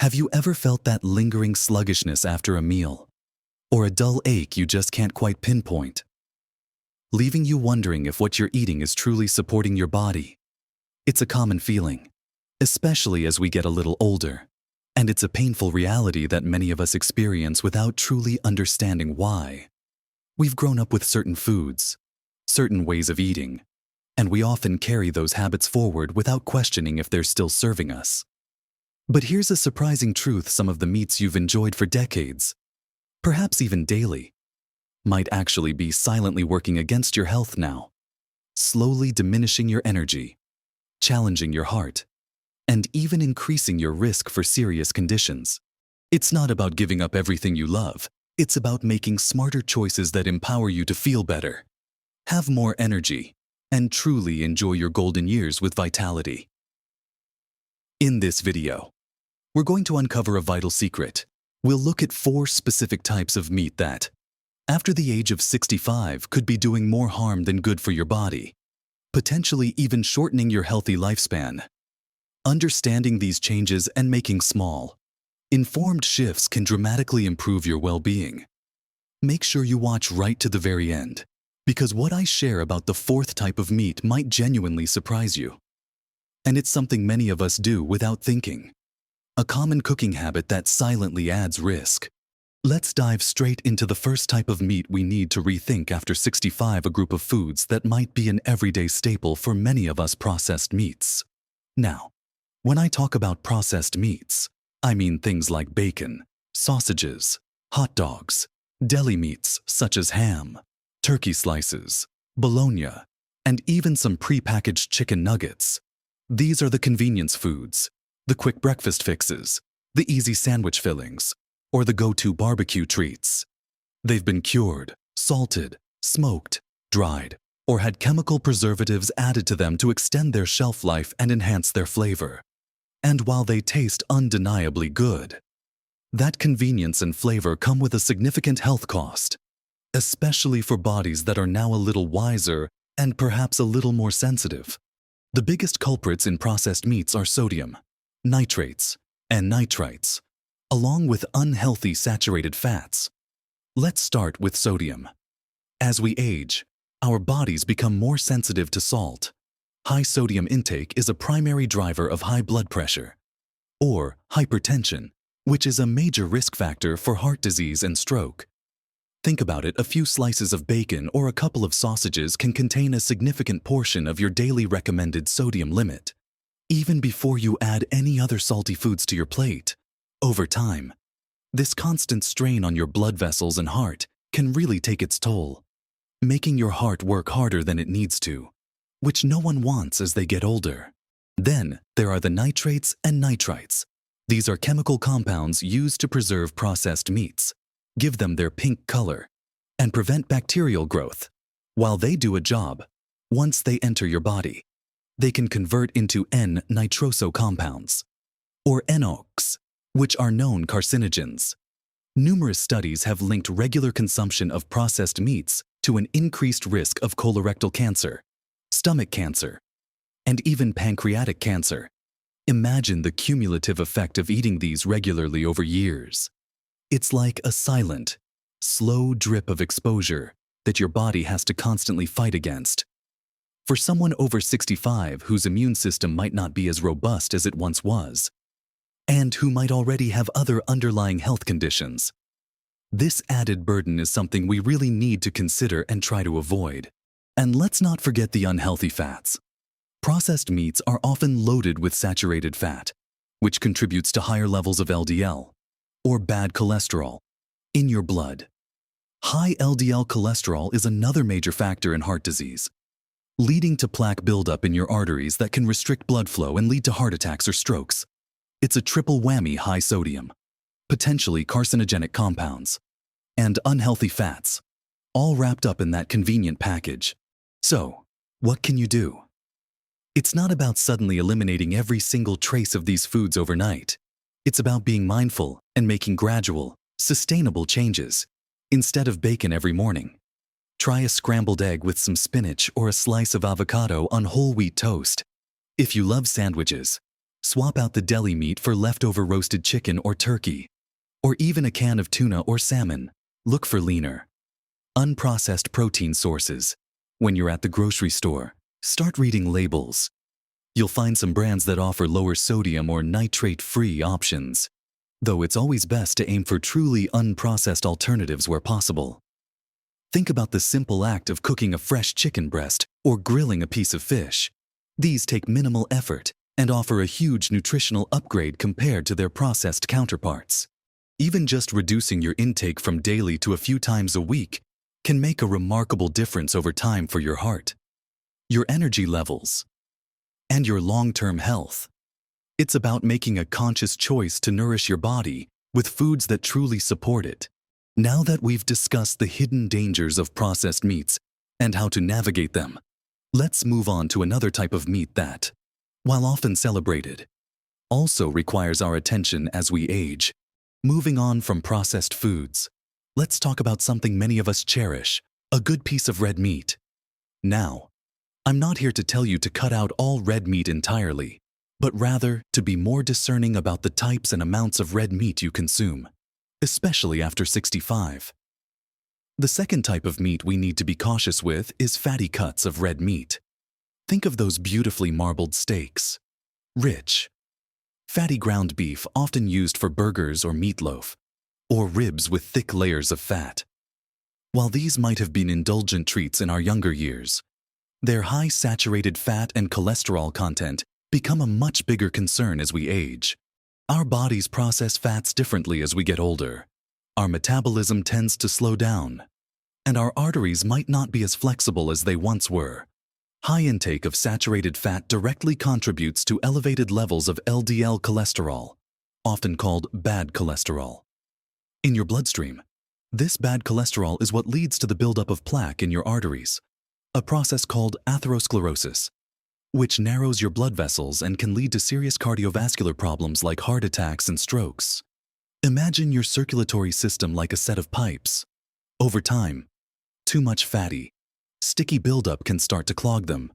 Have you ever felt that lingering sluggishness after a meal? Or a dull ache you just can't quite pinpoint? Leaving you wondering if what you're eating is truly supporting your body. It's a common feeling, especially as we get a little older. And it's a painful reality that many of us experience without truly understanding why. We've grown up with certain foods, certain ways of eating, and we often carry those habits forward without questioning if they're still serving us. But here's a surprising truth: some of the meats you've enjoyed for decades, perhaps even daily, might actually be silently working against your health now, slowly diminishing your energy, challenging your heart, and even increasing your risk for serious conditions. It's not about giving up everything you love. It's about making smarter choices that empower you to feel better, have more energy, and truly enjoy your golden years with vitality. In this video, we're going to uncover a vital secret. We'll look at 4 specific types of meat that, after the age of 65, could be doing more harm than good for your body, potentially even shortening your healthy lifespan. Understanding these changes and making small, informed shifts can dramatically improve your well-being. Make sure you watch right to the very end, because what I share about the 4th type of meat might genuinely surprise you. And it's something many of us do without thinking. A common cooking habit that silently adds risk. Let's dive straight into the first type of meat we need to rethink after 65, a group of foods that might be an everyday staple for many of us: processed meats. Now, when I talk about processed meats, I mean things like bacon, sausages, hot dogs, deli meats such as ham, turkey slices, bologna, and even some pre-packaged chicken nuggets. These are the convenience foods, the quick breakfast fixes, the easy sandwich fillings, or the go-to barbecue treats. They've been cured, salted, smoked, dried, or had chemical preservatives added to them to extend their shelf life and enhance their flavor. And while they taste undeniably good, that convenience and flavor come with a significant health cost, especially for bodies that are now a little wiser and perhaps a little more sensitive. The biggest culprits in processed meats are sodium, nitrates, and nitrites, along with unhealthy saturated fats. Let's start with sodium. As we age, our bodies become more sensitive to salt. High sodium intake is a primary driver of high blood pressure, or hypertension, which is a major risk factor for heart disease and stroke. Think about it: a few slices of bacon or a couple of sausages can contain a significant portion of your daily recommended sodium limit, even before you add any other salty foods to your plate. Over time, this constant strain on your blood vessels and heart can really take its toll, making your heart work harder than it needs to, which no one wants as they get older. Then there are the nitrates and nitrites. These are chemical compounds used to preserve processed meats, give them their pink color, and prevent bacterial growth. While they do a job, once they enter your body, they can convert into N-nitroso compounds, or NOx, which are known carcinogens. Numerous studies have linked regular consumption of processed meats to an increased risk of colorectal cancer, stomach cancer, and even pancreatic cancer. Imagine the cumulative effect of eating these regularly over years. It's like a silent, slow drip of exposure that your body has to constantly fight against. For someone over 65 whose immune system might not be as robust as it once was, and who might already have other underlying health conditions, this added burden is something we really need to consider and try to avoid. And let's not forget the unhealthy fats. Processed meats are often loaded with saturated fat, which contributes to higher levels of LDL, or bad cholesterol, in your blood. High LDL cholesterol is another major factor in heart disease, leading to plaque buildup in your arteries that can restrict blood flow and lead to heart attacks or strokes. It's a triple whammy: high sodium, potentially carcinogenic compounds, and unhealthy fats, all wrapped up in that convenient package. So, what can you do? It's not about suddenly eliminating every single trace of these foods overnight. It's about being mindful and making gradual, sustainable changes. Instead of bacon every morning, try a scrambled egg with some spinach or a slice of avocado on whole wheat toast. If you love sandwiches, Swap out the deli meat for leftover roasted chicken or turkey, or even a can of tuna or salmon. Look for leaner, unprocessed protein sources. When you're at the grocery store, start reading labels. You'll find some brands that offer lower sodium or nitrate-free options, though it's always best to aim for truly unprocessed alternatives where possible. Think about the simple act of cooking a fresh chicken breast or grilling a piece of fish. These take minimal effort and offer a huge nutritional upgrade compared to their processed counterparts. Even just reducing your intake from daily to a few times a week can make a remarkable difference over time for your heart, your energy levels, and your long-term health. It's about making a conscious choice to nourish your body with foods that truly support it. Now that we've discussed the hidden dangers of processed meats and how to navigate them, let's move on to another type of meat that, while often celebrated, also requires our attention as we age. Moving on from processed foods, let's talk about something many of us cherish, a good piece of red meat. Now, I'm not here to tell you to cut out all red meat entirely, but rather to be more discerning about the types and amounts of red meat you consume, especially after 65. The second type of meat we need to be cautious with is fatty cuts of red meat. Think of those beautifully marbled steaks. Rich, fatty ground beef often used for burgers or meatloaf, or ribs with thick layers of fat. While these might have been indulgent treats in our younger years, their high saturated fat and cholesterol content become a much bigger concern as we age. Our bodies process fats differently as we get older. Our metabolism tends to slow down, and our arteries might not be as flexible as they once were. High intake of saturated fat directly contributes to elevated levels of LDL cholesterol, often called bad cholesterol, in your bloodstream. This bad cholesterol is what leads to the buildup of plaque in your arteries, a process called atherosclerosis, which narrows your blood vessels and can lead to serious cardiovascular problems like heart attacks and strokes. Imagine your circulatory system like a set of pipes. Over time, too much fatty, sticky buildup can start to clog them,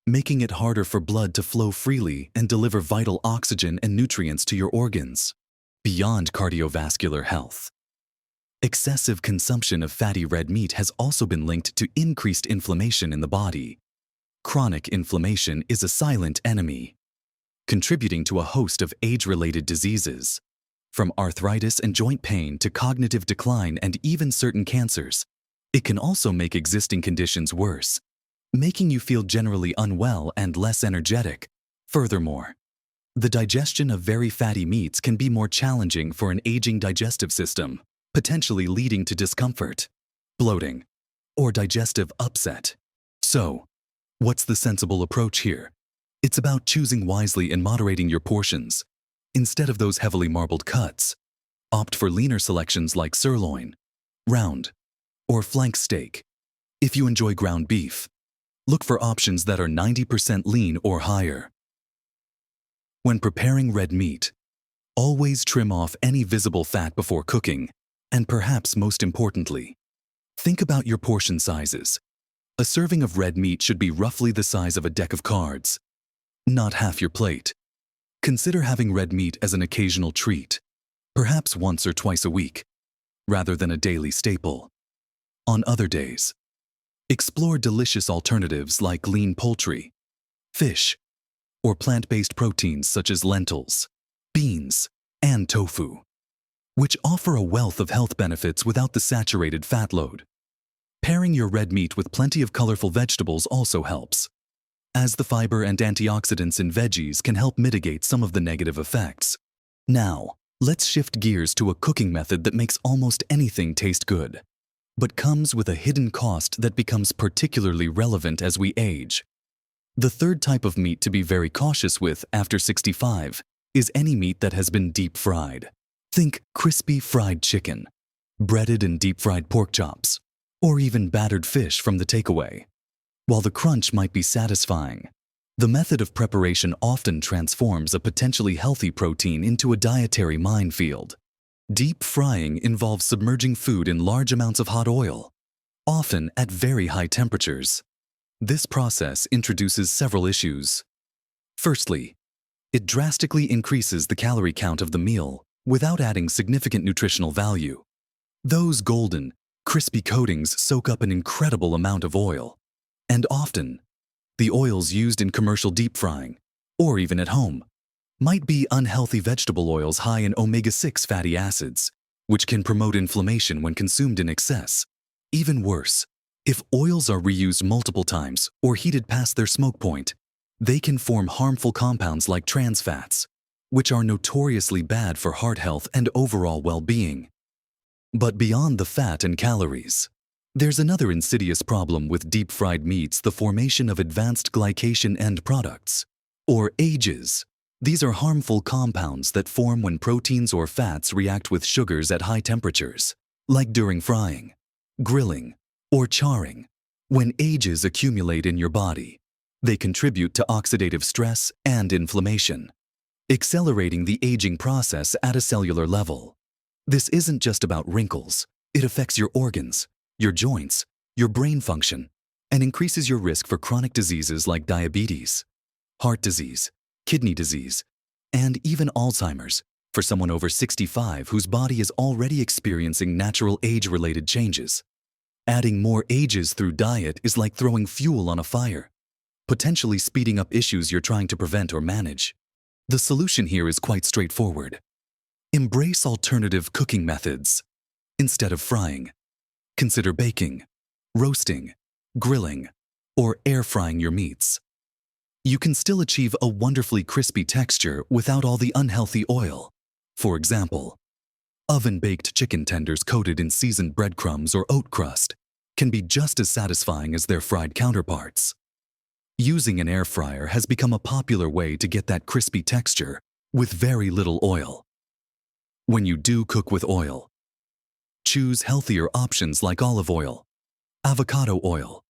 making it harder for blood to flow freely and deliver vital oxygen and nutrients to your organs. Beyond cardiovascular health, excessive consumption of fatty red meat has also been linked to increased inflammation in the body. Chronic inflammation is a silent enemy, contributing to a host of age-related diseases, from arthritis and joint pain to cognitive decline and even certain cancers. It can also make existing conditions worse, making you feel generally unwell and less energetic. Furthermore, the digestion of very fatty meats can be more challenging for an aging digestive system, potentially leading to discomfort, bloating, or digestive upset. So, what's the sensible approach here? It's about choosing wisely and moderating your portions. Instead of those heavily marbled cuts, opt for leaner selections like sirloin, round, or flank steak. If you enjoy ground beef, look for options that are 90% lean or higher. When preparing red meat, always trim off any visible fat before cooking, and perhaps most importantly, think about your portion sizes. A serving of red meat should be roughly the size of a deck of cards, not half your plate. Consider having red meat as an occasional treat, perhaps once or twice a week, rather than a daily staple. On other days, explore delicious alternatives like lean poultry, fish, or plant-based proteins such as lentils, beans, and tofu, which offer a wealth of health benefits without the saturated fat load. Pairing your red meat with plenty of colorful vegetables also helps, as the fiber and antioxidants in veggies can help mitigate some of the negative effects. Now, let's shift gears to a cooking method that makes almost anything taste good, but comes with a hidden cost that becomes particularly relevant as we age. The third type of meat to be very cautious with after 65 is any meat that has been deep fried. Think crispy fried chicken, breaded and deep fried pork chops, or even battered fish from the takeaway. While the crunch might be satisfying, the method of preparation often transforms a potentially healthy protein into a dietary minefield. Deep frying involves submerging food in large amounts of hot oil, often at very high temperatures. This process introduces several issues. Firstly, It drastically increases the calorie count of the meal without adding significant nutritional value. Those golden, crispy coatings soak up an incredible amount of oil, and often, the oils used in commercial deep frying, or even at home, might be unhealthy vegetable oils high in omega-6 fatty acids, which can promote inflammation when consumed in excess. Even worse, if oils are reused multiple times or heated past their smoke point, they can form harmful compounds like trans fats, which are notoriously bad for heart health and overall well-being. But beyond the fat and calories, there's another insidious problem with deep-fried meats: the formation of advanced glycation end products, or AGEs. These are harmful compounds that form when proteins or fats react with sugars at high temperatures, like during frying, grilling, or charring. When AGEs accumulate in your body, they contribute to oxidative stress and inflammation, accelerating the aging process at a cellular level. This isn't just about wrinkles. It affects your organs, your joints, your brain function, and increases your risk for chronic diseases like diabetes, heart disease, kidney disease, and even Alzheimer's for someone over 65 whose body is already experiencing natural age-related changes. Adding more AGEs through diet is like throwing fuel on a fire, potentially speeding up issues you're trying to prevent or manage. The solution here is quite straightforward. Embrace alternative cooking methods. Instead of frying, consider baking, roasting, grilling, or air frying your meats. You can still achieve a wonderfully crispy texture without all the unhealthy oil. For example, oven-baked chicken tenders coated in seasoned breadcrumbs or oat crust can be just as satisfying as their fried counterparts. Using an air fryer has become a popular way to get that crispy texture with very little oil. When you do cook with oil, choose healthier options like olive oil, avocado oil,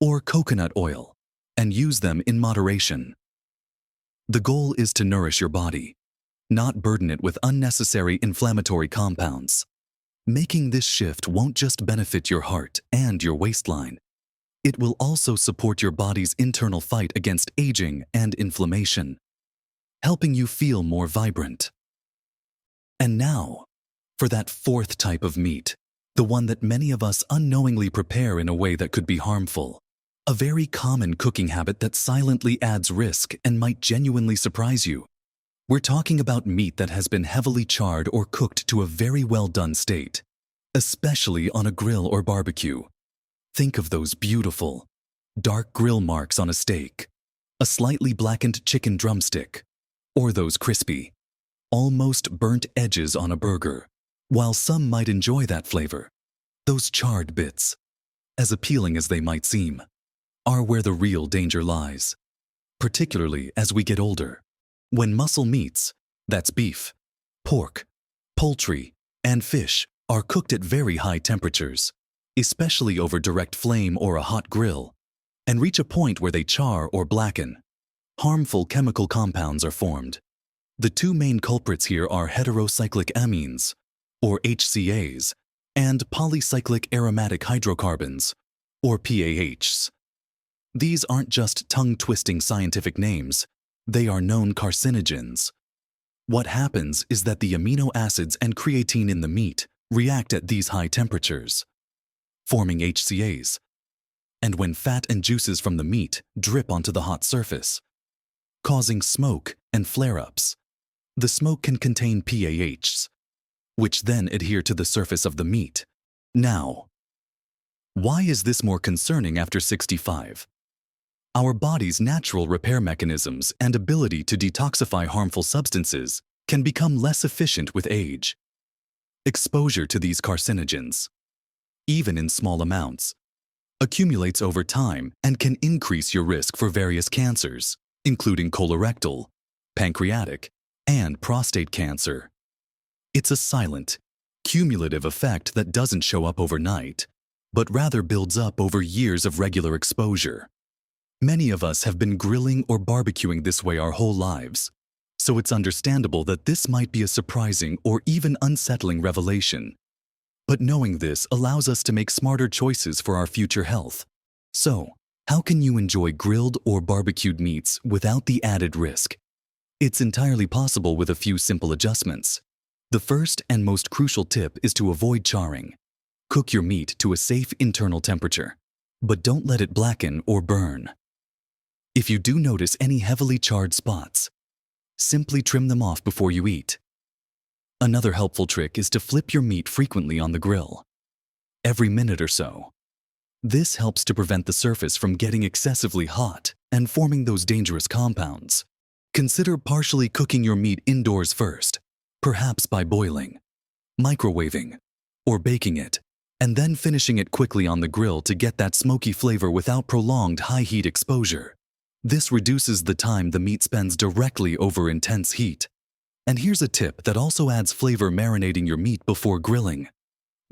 or coconut oil, and use them in moderation. The goal is to nourish your body, not burden it with unnecessary inflammatory compounds. Making this shift won't just benefit your heart and your waistline. It will also support your body's internal fight against aging and inflammation, helping you feel more vibrant. And now, for that fourth type of meat, the one that many of us unknowingly prepare in a way that could be harmful. A very common cooking habit that silently adds risk and might genuinely surprise you. We're talking about meat that has been heavily charred or cooked to a very well-done state, especially on a grill or barbecue. Think of those beautiful, dark grill marks on a steak, a slightly blackened chicken drumstick, or those crispy, almost burnt edges on a burger. While some might enjoy that flavor, those charred bits, as appealing as they might seem, are where the real danger lies, particularly as we get older. When muscle meats, that's beef, pork, poultry, and fish, are cooked at very high temperatures, especially over direct flame or a hot grill, and reach a point where they char or blacken, harmful chemical compounds are formed. The two main culprits here are heterocyclic amines, or HCAs, and polycyclic aromatic hydrocarbons, or PAHs. These aren't just tongue-twisting scientific names, they are known carcinogens. What happens is that the amino acids and creatine in the meat react at these high temperatures, forming HCAs, and when fat and juices from the meat drip onto the hot surface, causing smoke and flare-ups. The smoke can contain PAHs, which then adhere to the surface of the meat. Now, why is this more concerning after 65? Our body's natural repair mechanisms and ability to detoxify harmful substances can become less efficient with age. Exposure to these carcinogens, even in small amounts, accumulates over time and can increase your risk for various cancers, including colorectal, pancreatic, and prostate cancer. It's a silent, cumulative effect that doesn't show up overnight, but rather builds up over years of regular exposure. Many of us have been grilling or barbecuing this way our whole lives, so it's understandable that this might be a surprising or even unsettling revelation. But knowing this allows us to make smarter choices for our future health. So, how can you enjoy grilled or barbecued meats without the added risk? It's entirely possible with a few simple adjustments. The first and most crucial tip is to avoid charring. Cook your meat to a safe internal temperature, but don't let it blacken or burn. If you do notice any heavily charred spots, simply trim them off before you eat. Another helpful trick is to flip your meat frequently on the grill, every minute or so. This helps to prevent the surface from getting excessively hot and forming those dangerous compounds. Consider partially cooking your meat indoors first, perhaps by boiling, microwaving, or baking it, and then finishing it quickly on the grill to get that smoky flavor without prolonged high-heat exposure. This reduces the time the meat spends directly over intense heat. And here's a tip that also adds flavor: marinating your meat before grilling.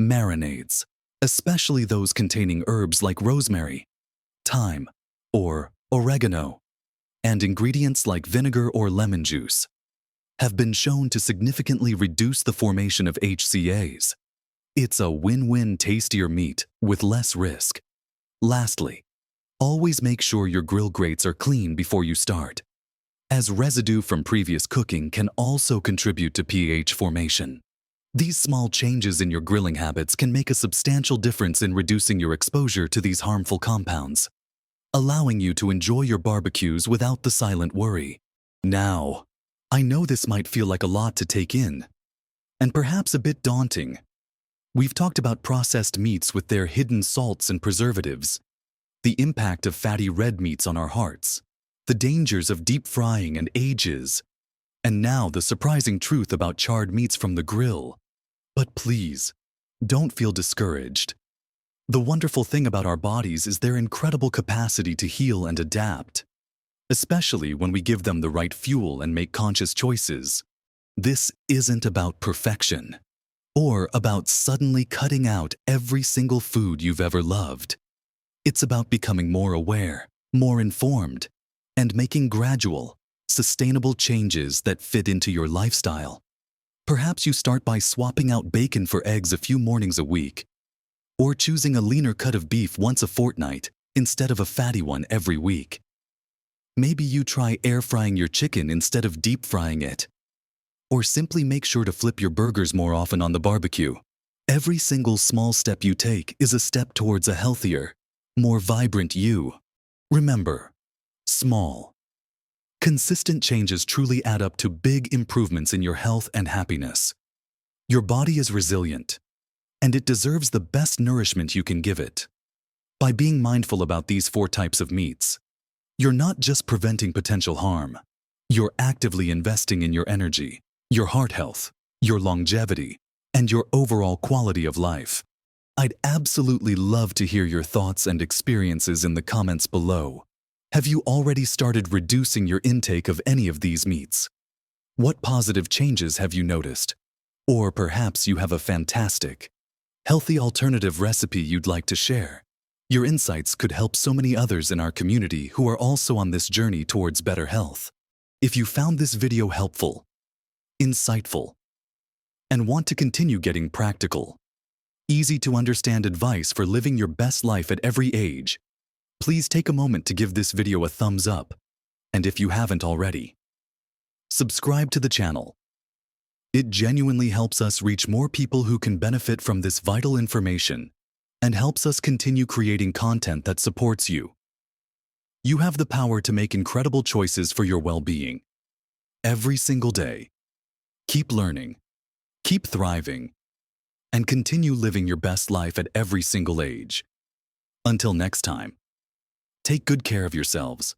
Marinades, especially those containing herbs like rosemary, thyme, or oregano, and ingredients like vinegar or lemon juice, have been shown to significantly reduce the formation of HCAs. It's a win-win: tastier meat with less risk. Lastly, always make sure your grill grates are clean before you start, as residue from previous cooking can also contribute to pH formation. These small changes in your grilling habits can make a substantial difference in reducing your exposure to these harmful compounds, allowing you to enjoy your barbecues without the silent worry. Now, I know this might feel like a lot to take in, and perhaps a bit daunting. We've talked about processed meats with their hidden salts and preservatives, the impact of fatty red meats on our hearts, the dangers of deep frying and ages, and now the surprising truth about charred meats from the grill. But please, don't feel discouraged. The wonderful thing about our bodies is their incredible capacity to heal and adapt, especially when we give them the right fuel and make conscious choices. This isn't about perfection, or about suddenly cutting out every single food you've ever loved. It's about becoming more aware, more informed, and making gradual, sustainable changes that fit into your lifestyle. Perhaps you start by swapping out bacon for eggs a few mornings a week, or choosing a leaner cut of beef once a fortnight instead of a fatty one every week. Maybe you try air frying your chicken instead of deep frying it, or simply make sure to flip your burgers more often on the barbecue. Every single small step you take is a step towards a healthier, more vibrant you. Remember, small, consistent changes truly add up to big improvements in your health and happiness. Your body is resilient, and it deserves the best nourishment you can give it. By being mindful about these 4 types of meats, you're not just preventing potential harm, you're actively investing in your energy, your heart health, your longevity, and your overall quality of life. I'd absolutely love to hear your thoughts and experiences in the comments below. Have you already started reducing your intake of any of these meats? What positive changes have you noticed? Or perhaps you have a fantastic, healthy alternative recipe you'd like to share. Your insights could help so many others in our community who are also on this journey towards better health. If you found this video helpful, insightful, and want to continue getting practical, easy to understand advice for living your best life at every age, please take a moment to give this video a thumbs up, and if you haven't already, subscribe to the channel. It genuinely helps us reach more people who can benefit from this vital information and helps us continue creating content that supports you. You have the power to make incredible choices for your well-being every single day. Keep learning, keep thriving, and continue living your best life at every single age. Until next time, take good care of yourselves.